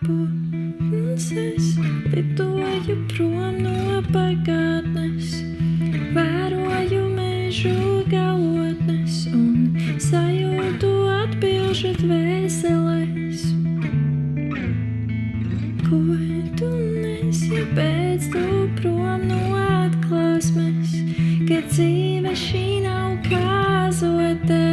putns lidoju prom no pagātnes, vēroju mežu galotnes un sajūtu atbilžu dvēseles. Ko tu nesi, pēc tu prom no atklāsmes, ka dzīve šī nav kāzote.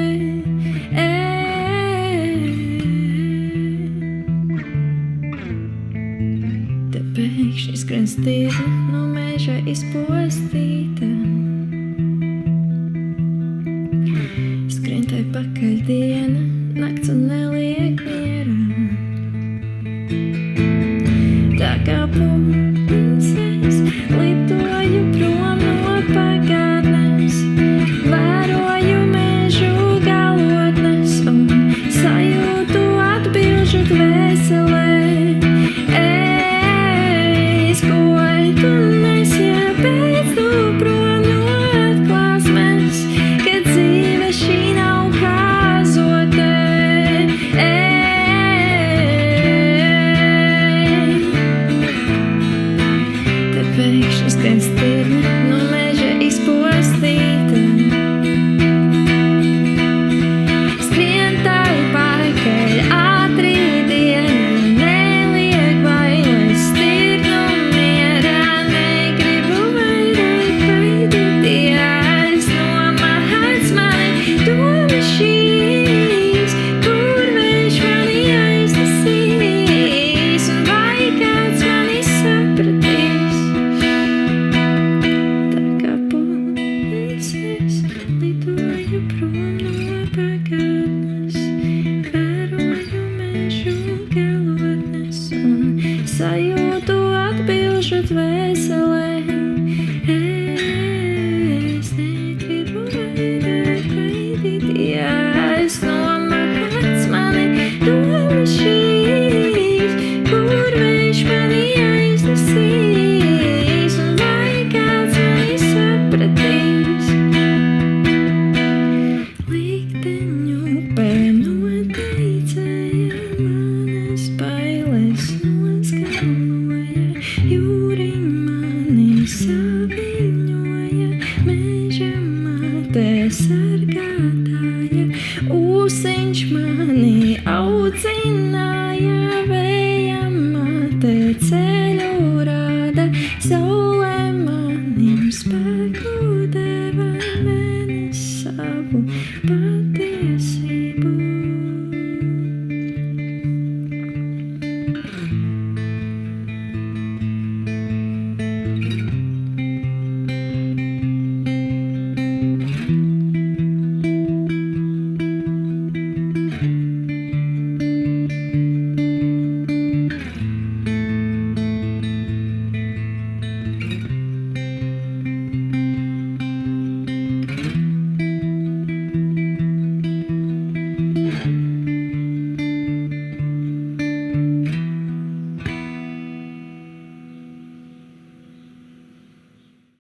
Te pēkšņi skrien stīva no meža izpostīta. Skrien tai pakaļ diena, nakts un neliek mierā. Tā kā putns lidoju prom no pagātnes, vēroju mežu galotnes un sajūtu atbilžu dvēselē. Ko tu nesi, pēc tu prom no atklāsmes, ka dzīve šī nav kāzote. Te pēkšņi skrien stirna no meža izpostīta. Skrien tai pakaļ ātri diena, neliek bailes stirnu mierā, negribu vairāk baidīties no mahāts mani domas šīs, kur vējš mani aiznesīs un vai kāds mani sapratīs. Tā kā putns lidoju prom no pagātnes, vēroju mežu galotnes un sajūtu atbilžu dvēselē. Es negribu vairāk baidīties no mahāts mani domas šīs, kur vējš mani aiznesīs un vai kāds mani sapratīs. Likteņu upē noteicēja, manas bailes noskaloja, jūriņ mani saviņoja, meža mate sargātāja, ūsiņš mani audzināja.